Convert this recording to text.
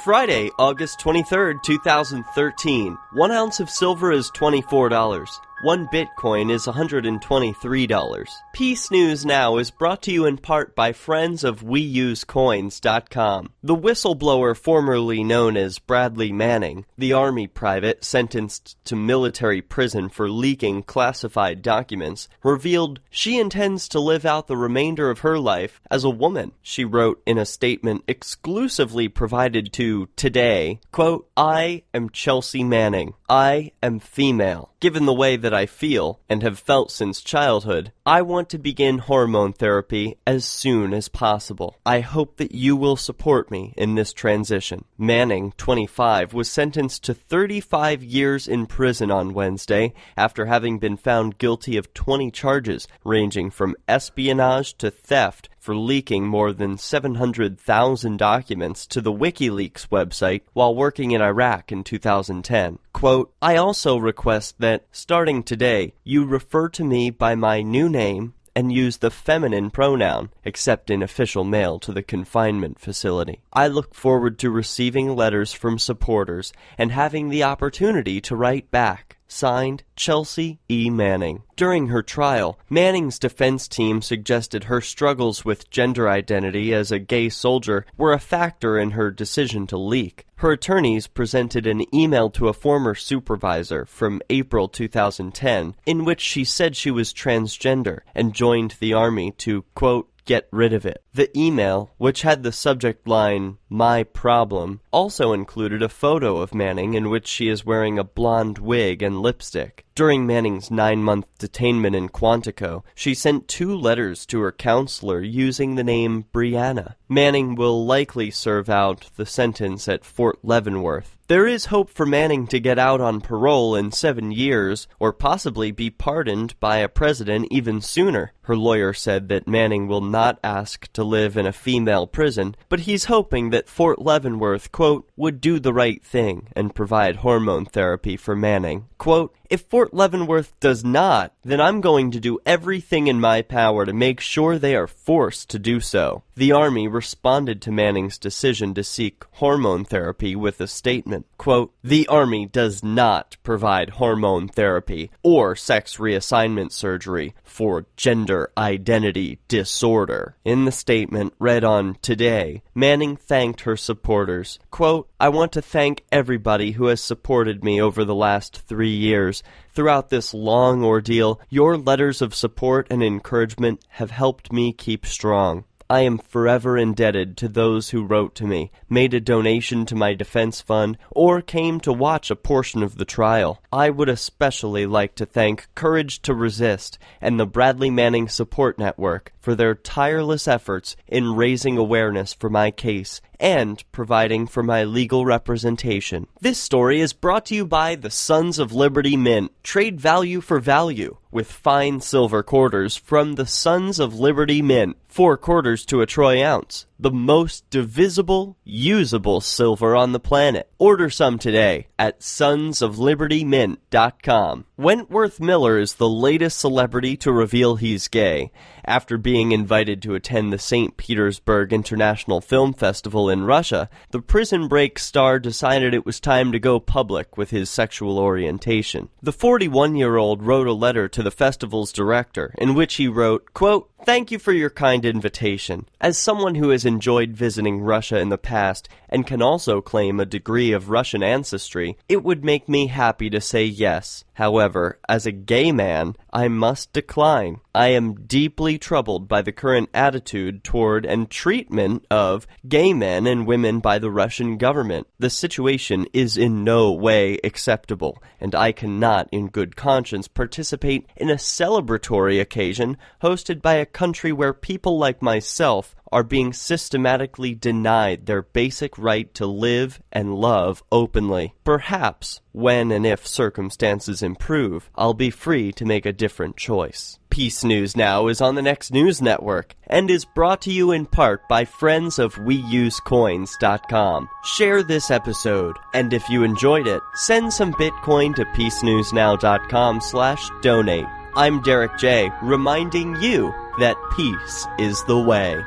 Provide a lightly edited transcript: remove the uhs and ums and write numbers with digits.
Friday, August 23rd, 2013. 1 ounce of silver is $24. 1 Bitcoin is $123. Peace News Now is brought to you in part by friends of WeUseCoins.com. The whistleblower formerly known as Bradley Manning, the Army private sentenced to military prison for leaking classified documents, revealed she intends to live out the remainder of her life as a woman. She wrote in a statement exclusively provided to Today, quote, "I am Chelsea Manning. I am female. Given the way that I feel, and have felt since childhood, I want to begin hormone therapy as soon as possible. I hope that you will support me in this transition." Manning, 25, was sentenced to 35 years in prison on Wednesday after having been found guilty of 20 charges, ranging from espionage to theft, for leaking more than 700,000 documents to the WikiLeaks website while working in Iraq in 2010. Quote, "I also request that, starting today, you refer to me by my new name and use the feminine pronoun, except in official mail to the confinement facility. I look forward to receiving letters from supporters and having the opportunity to write back. Signed, Chelsea E. Manning." During her trial, Manning's defense team suggested her struggles with gender identity as a gay soldier were a factor in her decision to leak. Her attorneys presented an email to a former supervisor from April 2010 in which she said she was transgender and joined the Army to, quote, "get rid of it." The email, which had the subject line, "My problem," also included a photo of Manning in which she is wearing a blonde wig and lipstick. During Manning's 9-month detainment in Quantico, she sent 2 letters to her counselor using the name Brianna. Manning will likely serve out the sentence at Fort Leavenworth. There is hope for Manning to get out on parole in 7 years, or possibly be pardoned by a president even sooner. Her lawyer said that Manning will not ask to live in a female prison, but he's hoping that Fort Leavenworth, quote, "would do the right thing and provide hormone therapy for Manning." Quote, "If Fort Leavenworth does not, then I'm going to do everything in my power to make sure they are forced to do so." The Army responded to Manning's decision to seek hormone therapy with a statement, quote, "The Army does not provide hormone therapy or sex reassignment surgery for gender identity disorder." In the statement read on Today, Manning thanked her supporters. Quote, "I want to thank everybody who has supported me over the last 3 years. Throughout this long ordeal, your letters of support and encouragement have helped me keep strong. I am forever indebted to those who wrote to me, made a donation to my defense fund, or came to watch a portion of the trial. I would especially like to thank Courage to Resist and the Bradley Manning Support Network for their tireless efforts in raising awareness for my case and providing for my legal representation." This story is brought to you by the Sons of Liberty Mint. Trade value for value with fine silver quarters from the Sons of Liberty Mint. 4 quarters to a troy ounce. The most divisible, usable silver on the planet. Order some today at sonsoflibertymint.com. Wentworth Miller is the latest celebrity to reveal he's gay. After being invited to attend the St. Petersburg International Film Festival in Russia, the Prison Break star decided it was time to go public with his sexual orientation. The 41-year-old wrote a letter to the festival's director in which he wrote, quote, "Thank you for your kind invitation. As someone who has enjoyed visiting Russia in the past and can also claim a degree of Russian ancestry, it would make me happy to say yes. However, as a gay man, I must decline. I am deeply troubled by the current attitude toward and treatment of gay men and women by the Russian government. The situation is in no way acceptable, and I cannot in good conscience participate in a celebratory occasion hosted by a country where people like myself are being systematically denied their basic right to live and love openly. Perhaps, when and if circumstances improve, I'll be free to make a different choice." Peace News Now is on the Next News Network and is brought to you in part by friends of WeUseCoins.com. Share this episode, and if you enjoyed it, send some Bitcoin to peacenewsnow.com/donate. I'm Derek J, reminding you that peace is the way.